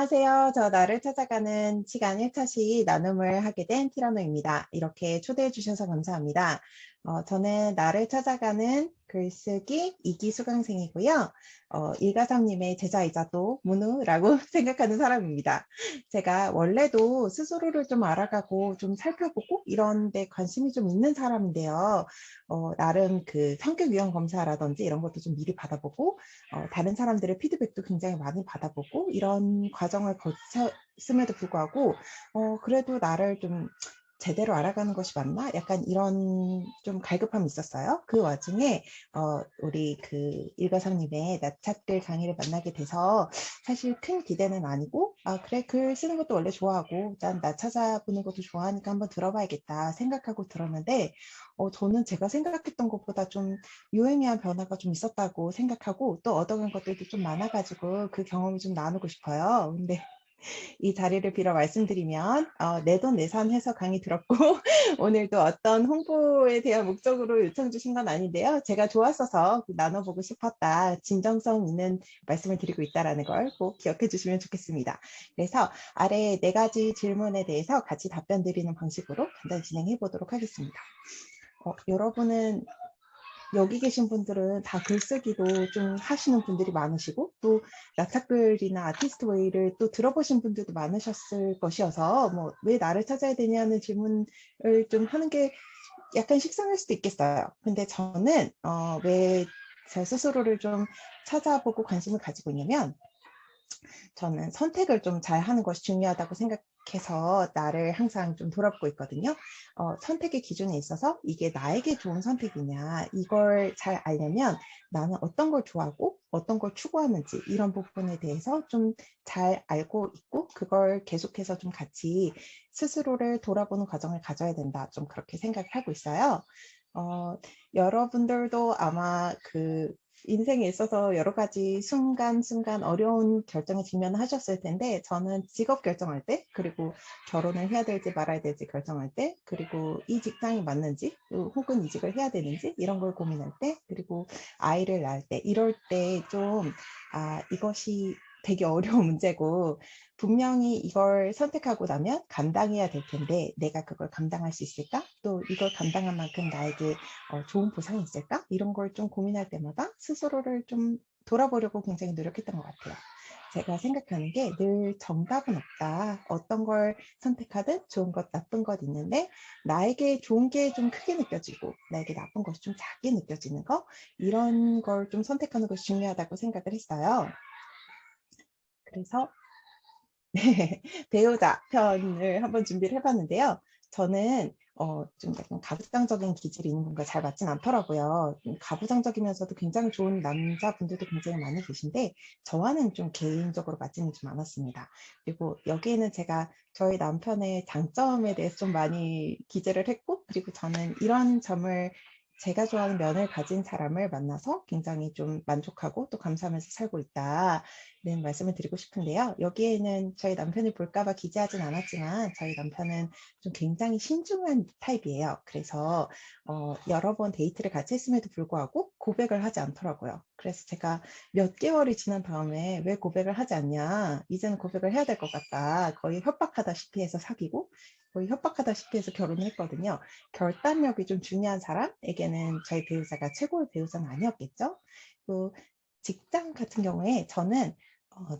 안녕하세요. 저 나를 찾아가는 시간 1차시 나눔을 하게 된 티라노입니다. 이렇게 초대해 주셔서 감사합니다. 저는 나를 찾아가는 글쓰기 2기 수강생이고요. 일가삼님의 제자이자 또 문우라고 생각하는 사람입니다. 제가 원래도 스스로를 좀 알아가고 좀 살펴보고 이런 데 관심이 좀 있는 사람인데요. 나름 그 성격 유형 검사라든지 이런 것도 좀 미리 받아보고 다른 사람들의 피드백도 굉장히 많이 받아보고 이런 과정을 거쳤음에도 불구하고 그래도 나를 좀 제대로 알아가는 것이 맞나? 약간 이런 좀 갈급함이 있었어요. 그 와중에 우리 그 일가삼님의 나찻글 강의를 만나게 돼서 사실 큰 기대는 아니고 그래 글 쓰는 것도 원래 좋아하고 난 나 찾아보는 것도 좋아하니까 한번 들어봐야겠다 생각하고 들었는데 저는 제가 생각했던 것보다 좀 유의미한 변화가 좀 있었다고 생각하고 또 얻어간 것들도 좀 많아가지고 그 경험을 좀 나누고 싶어요. 근데 이 자리를 빌어 말씀드리면 내돈내산 해서 강의 들었고 오늘도 어떤 홍보에 대한 목적으로 요청 주신 건 아닌데요. 제가 좋았어서 나눠보고 싶었다. 진정성 있는 말씀을 드리고 있다는 걸 꼭 기억해 주시면 좋겠습니다. 그래서 아래 4가지 질문에 대해서 같이 답변 드리는 방식으로 간단히 진행해 보도록 하겠습니다. 여러분은 여기 계신 분들은 다 글쓰기도 좀 하시는 분들이 많으시고 또 나차글이나 아티스트 웨이를 또 들어보신 분들도 많으셨을 것이어서 뭐 왜 나를 찾아야 되냐는 질문을 좀 하는 게 약간 식상할 수도 있겠어요. 근데 저는 왜 저 스스로를 좀 찾아보고 관심을 가지고 있냐면 저는 선택을 좀 잘하는 것이 중요하다고 생각해서 나를 항상 좀 돌아보고 있거든요. 선택의 기준에 있어서 이게 나에게 좋은 선택이냐 이걸 잘 알려면 나는 어떤 걸 좋아하고 어떤 걸 추구하는지 이런 부분에 대해서 좀 잘 알고 있고 그걸 계속해서 좀 같이 스스로를 돌아보는 과정을 가져야 된다. 좀 그렇게 생각을 하고 있어요. 여러분들도 아마 그 인생에 있어서 여러 가지 순간순간 어려운 결정에 직면하셨을 텐데 저는 직업 결정할 때 그리고 결혼을 해야 될지 말아야 될지 결정할 때 그리고 이 직장이 맞는지 혹은 이직을 해야 되는지 이런 걸 고민할 때 그리고 아이를 낳을 때 이럴 때 좀 이것이 되게 어려운 문제고 분명히 이걸 선택하고 나면 감당해야 될 텐데 내가 그걸 감당할 수 있을까? 또 이걸 감당한 만큼 나에게 좋은 보상이 있을까? 이런 걸 좀 고민할 때마다 스스로를 좀 돌아보려고 굉장히 노력했던 것 같아요. 제가 생각하는 게 늘 정답은 없다. 어떤 걸 선택하든 좋은 것, 나쁜 것 있는데 나에게 좋은 게 좀 크게 느껴지고 나에게 나쁜 것이 좀 작게 느껴지는 거 이런 걸 좀 선택하는 것이 중요하다고 생각을 했어요. 그래서 배우자 편을 한번 준비를 해봤는데요. 저는 좀 약간 가부장적인 기질이 있는 분과 잘 맞진 않더라고요. 가부장적이면서도 굉장히 좋은 남자분들도 굉장히 많이 계신데 저와는 좀 개인적으로 맞지는 좀 않았습니다. 그리고 여기에는 제가 저희 남편의 장점에 대해서 좀 많이 기재를 했고 그리고 저는 이런 점을 제가 좋아하는 면을 가진 사람을 만나서 굉장히 좀 만족하고 또 감사하면서 살고 있다. 는 말씀을 드리고 싶은데요. 여기에는 저희 남편이 볼까봐 기재하진 않았지만 저희 남편은 좀 굉장히 신중한 타입이에요. 그래서 여러 번 데이트를 같이 했음에도 불구하고 고백을 하지 않더라고요. 그래서 제가 몇 개월이 지난 다음에 왜 고백을 하지 않냐 이제는 고백을 해야 될 것 같다. 거의 협박하다시피 해서 사귀고 거의 협박하다시피 해서 결혼을 했거든요. 결단력이 좀 중요한 사람에게는 저희 배우자가 최고의 배우자는 아니었겠죠. 또 직장 같은 경우에 저는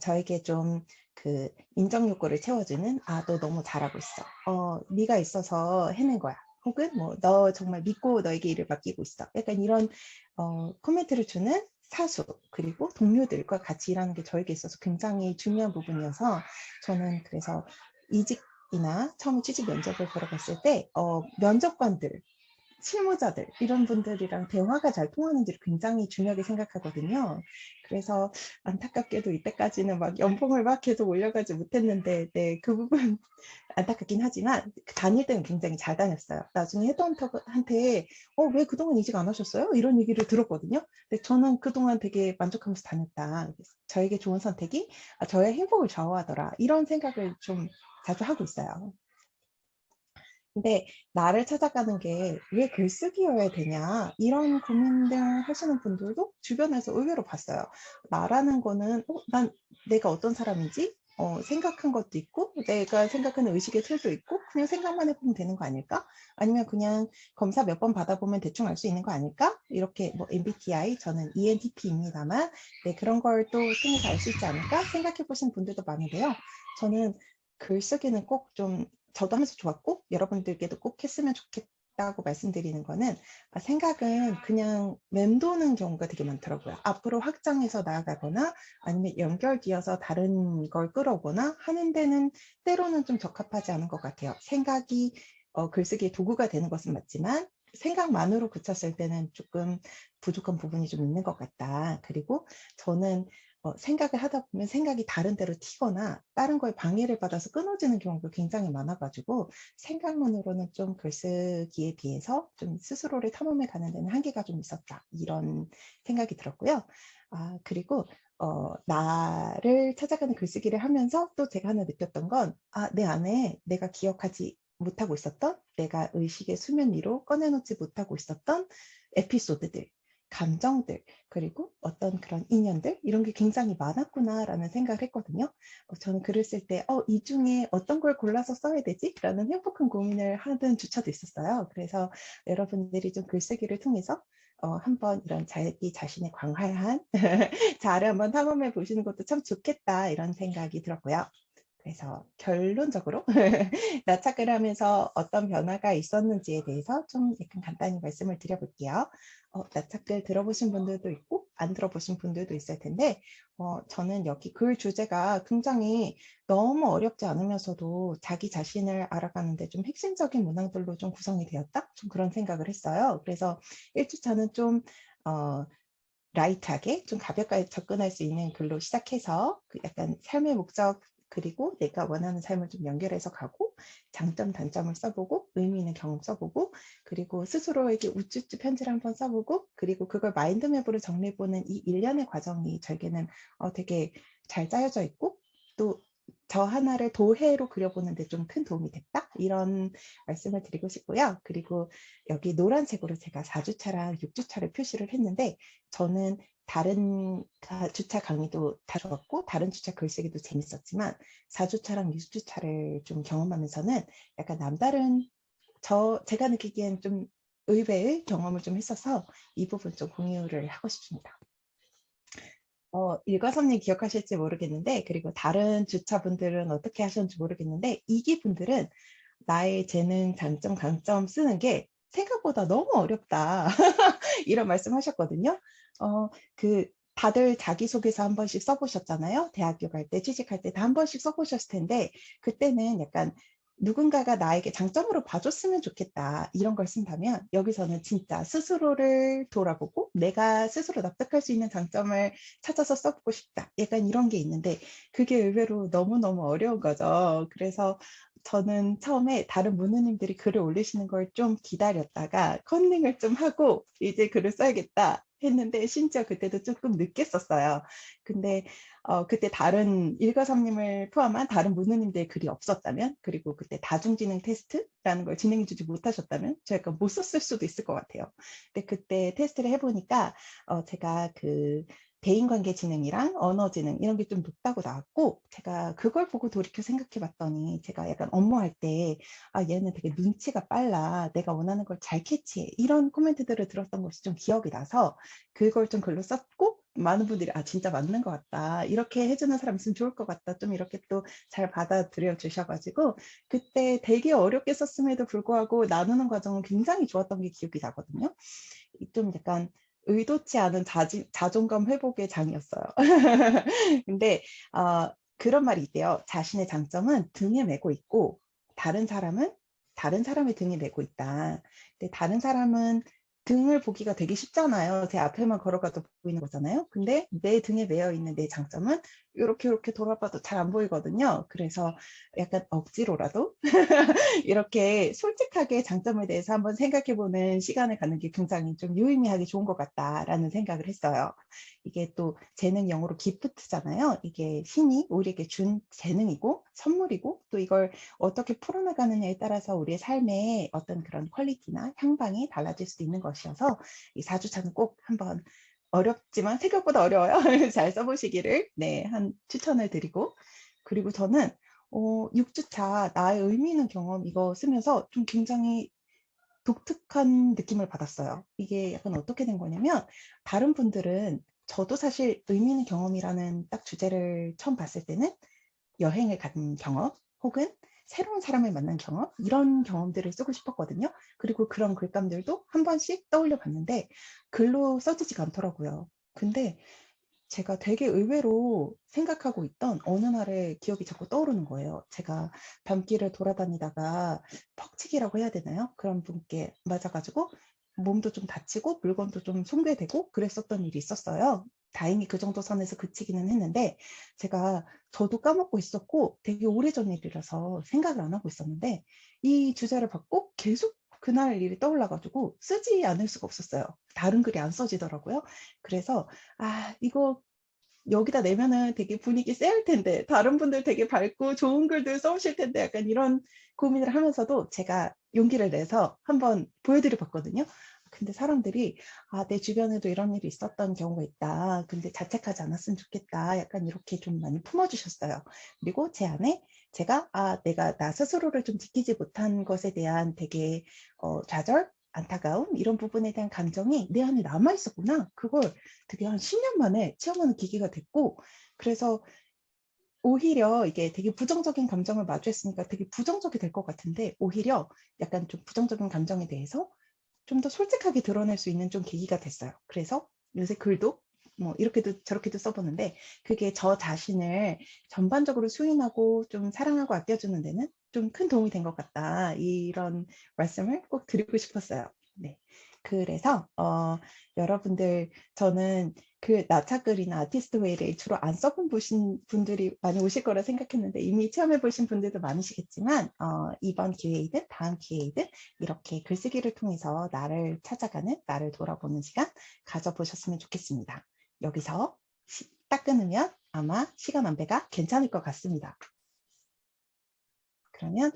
저에게 좀 그 인정 욕구를 채워주는 너 너무 잘하고 있어. 네가 있어서 해낸 거야. 혹은 뭐 너 정말 믿고 너에게 일을 맡기고 있어. 약간 이런 코멘트를 주는 사수 그리고 동료들과 같이 일하는 게 저에게 있어서 굉장히 중요한 부분이어서 저는 그래서 이직이나 처음 취직 면접을 보러 갔을 때 면접관들 실무자들 이런 분들이랑 대화가 잘 통하는지를 굉장히 중요하게 생각하거든요. 그래서 안타깝게도 이때까지는 막 연봉을 막 계속 올려가지 못했는데 네, 그 부분 안타깝긴 하지만 다닐 때는 굉장히 잘 다녔어요. 나중에 헤드헌터한테 왜 그동안 이직 안 하셨어요? 이런 얘기를 들었거든요. 근데 저는 그동안 되게 만족하면서 다녔다. 저에게 좋은 선택이 저의 행복을 좌우하더라. 이런 생각을 좀 자주 하고 있어요. 근데 나를 찾아가는 게 왜 글쓰기여야 되냐 이런 고민들 하시는 분들도 주변에서 의외로 봤어요. 나라는 거는 난 내가 어떤 사람인지 생각한 것도 있고 내가 생각하는 의식의 틀도 있고 그냥 생각만 해보면 되는 거 아닐까? 아니면 그냥 검사 몇 번 받아보면 대충 알 수 있는 거 아닐까? 이렇게 뭐 MBTI, 저는 ENTP입니다만 네, 그런 걸 또 통해서 알 수 있지 않을까? 생각해 보신 분들도 많은데요. 저는 글쓰기는 꼭 좀 저도 하면서 좋았고 여러분들께도 꼭 했으면 좋겠다고 말씀드리는 거는 생각은 그냥 맴도는 경우가 되게 많더라고요. 앞으로 확장해서 나아가거나 아니면 연결되어서 다른 걸 끌어오거나 하는 데는 때로는 좀 적합하지 않은 것 같아요. 생각이 글쓰기의 도구가 되는 것은 맞지만 생각만으로 그쳤을 때는 조금 부족한 부분이 좀 있는 것 같다. 그리고 저는 생각을 하다 보면 생각이 다른 데로 튀거나 다른 거에 방해를 받아서 끊어지는 경우가 굉장히 많아가지고 생각만으로는 좀 글쓰기에 비해서 좀 스스로를 탐험해 가는 데는 한계가 좀 있었다. 이런 생각이 들었고요. 그리고 나를 찾아가는 글쓰기를 하면서 또 제가 하나 느꼈던 건, 내 안에 내가 기억하지 못하고 있었던, 내가 의식의 수면 위로 꺼내놓지 못하고 있었던 에피소드들, 감정들, 그리고 어떤 그런 인연들, 이런 게 굉장히 많았구나라는 생각을 했거든요. 저는 글을 쓸 때, 이 중에 어떤 걸 골라서 써야 되지? 라는 행복한 고민을 하던 주차도 있었어요. 그래서 여러분들이 좀 글쓰기를 통해서 한번 이런 자기 자신의 광활한 자아를 한번 탐험해 보시는 것도 참 좋겠다 이런 생각이 들었고요. 그래서 결론적으로 나착을 하면서 어떤 변화가 있었는지에 대해서 좀 약간 간단히 말씀을 드려볼게요. 나착을 들어보신 분들도 있고 안 들어보신 분들도 있을 텐데 저는 여기 글 주제가 굉장히 너무 어렵지 않으면서도 자기 자신을 알아가는데 좀 핵심적인 문항들로 좀 구성이 되었다? 좀 그런 생각을 했어요. 그래서 1주차는 좀 라이트하게 좀 가볍게 접근할 수 있는 글로 시작해서 그 약간 삶의 목적 그리고 내가 원하는 삶을 좀 연결해서 가고 장점 단점을 써보고 의미 있는 경험 써보고 그리고 스스로에게 우쭈쭈 편지를 한번 써보고 그리고 그걸 마인드맵으로 정리해보는 이 일련의 과정이 저에게는 되게 잘 짜여져 있고 또 저 하나를 도해로 그려보는데 좀 큰 도움이 됐다 이런 말씀을 드리고 싶고요. 그리고 여기 노란색으로 제가 4주차랑 6주차를 표시를 했는데 저는 다른 주차 강의도 다 좋았고 다른 주차 글쓰기도 재밌었지만 4주차랑 6주차를 좀 경험하면서는 약간 남다른 제가 느끼기엔 좀 의외의 경험을 좀 했어서 이 부분 좀 공유를 하고 싶습니다. 일과섬님 기억하실지 모르겠는데 그리고 다른 주차분들은 어떻게 하셨는지 모르겠는데 이기분들은 나의 재능, 장점, 강점 쓰는 게 생각보다 너무 어렵다. 이런 말씀 하셨거든요. 그 다들 자기소개서 한 번씩 써보셨잖아요. 대학교 갈 때, 취직할 때 다 한 번씩 써보셨을 텐데 그때는 약간 누군가가 나에게 장점으로 봐줬으면 좋겠다 이런 걸 쓴다면 여기서는 진짜 스스로를 돌아보고 내가 스스로 납득할 수 있는 장점을 찾아서 써보고 싶다 약간 이런 게 있는데 그게 의외로 너무너무 어려운 거죠. 그래서 저는 처음에 다른 문우님들이 글을 올리시는 걸 좀 기다렸다가 컨닝을 좀 하고 이제 글을 써야겠다 했는데 심지어 그때도 조금 늦게 썼어요. 근데 그때 다른 일가삼님을 포함한 다른 문우님들의 글이 없었다면 그리고 그때 다중지능 테스트라는 걸 진행해 주지 못하셨다면 제가 못 썼을 수도 있을 것 같아요. 근데 그때 테스트를 해보니까 제가 그 대인관계지능이랑 언어지능 이런 게 좀 높다고 나왔고 제가 그걸 보고 돌이켜 생각해 봤더니 제가 약간 업무할 때 얘는 되게 눈치가 빨라 내가 원하는 걸 잘 캐치해 이런 코멘트들을 들었던 것이 좀 기억이 나서 그걸 좀 글로 썼고 많은 분들이 진짜 맞는 것 같다 이렇게 해주는 사람 있으면 좋을 것 같다 좀 이렇게 또 잘 받아들여 주셔가지고 그때 되게 어렵게 썼음에도 불구하고 나누는 과정은 굉장히 좋았던 게 기억이 나거든요. 좀 약간 의도치 않은 자존감 회복의 장이었어요. 근데 그런 말이 있대요. 자신의 장점은 등에 메고 있고 다른 사람은 다른 사람의 등에 메고 있다. 근데 다른 사람은 등을 보기가 되게 쉽잖아요. 제 앞에만 걸어가도 보이는 거잖아요. 근데 내 등에 메어 있는 내 장점은 이렇게 돌아봐도 잘 안 보이거든요. 그래서 약간 억지로라도 이렇게 솔직하게 장점에 대해서 한번 생각해보는 시간을 갖는 게 굉장히 좀 유의미하게 좋은 것 같다라는 생각을 했어요. 이게 또 재능 영어로 기프트잖아요. 이게 신이 우리에게 준 재능이고 선물이고 또 이걸 어떻게 풀어나가느냐에 따라서 우리의 삶의 어떤 그런 퀄리티나 향방이 달라질 수도 있는 것이어서 이 4주차는 꼭 한번 어렵지만 생각보다 어려워요. 잘 써보시기를 한 추천을 드리고 그리고 저는 6주차 나의 의미 있는 경험 이거 쓰면서 좀 굉장히 독특한 느낌을 받았어요. 이게 약간 어떻게 된 거냐면 다른 분들은 저도 사실 의미 있는 경험이라는 딱 주제를 처음 봤을 때는 여행을 간 경험 혹은 새로운 사람을 만난 경험 이런 경험들을 쓰고 싶었거든요. 그리고 그런 글감들도 한 번씩 떠올려 봤는데 글로 써지지가 않더라고요. 근데 제가 되게 의외로 생각하고 있던 어느 날에 기억이 자꾸 떠오르는 거예요. 제가 밤길을 돌아다니다가 퍽치기라고 해야 되나요? 그런 분께 맞아가지고 몸도 좀 다치고 물건도 좀 손괴되고 그랬었던 일이 있었어요. 다행히 그 정도 선에서 그치기는 했는데 제가 저도 까먹고 있었고 되게 오래전 일이라서 생각을 안 하고 있었는데 이 주제를 받고 계속 그날 일이 떠올라가지고 쓰지 않을 수가 없었어요. 다른 글이 안 써지더라고요. 그래서 이거 여기다 내면은 되게 분위기 쎄할 텐데 다른 분들 되게 밝고 좋은 글들 써오실 텐데 약간 이런 고민을 하면서도 제가 용기를 내서 한번 보여드려 봤거든요. 근데 사람들이 내 주변에도 이런 일이 있었던 경우가 있다. 근데 자책하지 않았으면 좋겠다. 약간 이렇게 좀 많이 품어주셨어요. 그리고 제 안에 제가 내가 나 스스로를 좀 지키지 못한 것에 대한 되게 좌절, 안타까움 이런 부분에 대한 감정이 내 안에 남아 있었구나. 그걸 되게 한 10년 만에 체험하는 계기가 됐고 그래서 오히려 이게 되게 부정적인 감정을 마주했으니까 되게 부정적이 될 것 같은데 오히려 약간 좀 부정적인 감정에 대해서 좀 더 솔직하게 드러낼 수 있는 좀 계기가 됐어요. 그래서 요새 글도 뭐 이렇게도 저렇게도 써보는데 그게 저 자신을 전반적으로 수용하고 좀 사랑하고 아껴주는 데는 좀 큰 도움이 된 것 같다. 이런 말씀을 꼭 드리고 싶었어요. 네. 그래서 여러분들 저는 그 나차글이나 아티스트 웨이를 주로 안 써본 분들이 많이 오실 거라 생각했는데 이미 체험해 보신 분들도 많으시겠지만 이번 기회이든 다음 기회이든 이렇게 글쓰기를 통해서 나를 찾아가는 나를 돌아보는 시간 가져보셨으면 좋겠습니다. 여기서 딱 끊으면 아마 시간 안배가 괜찮을 것 같습니다. 그러면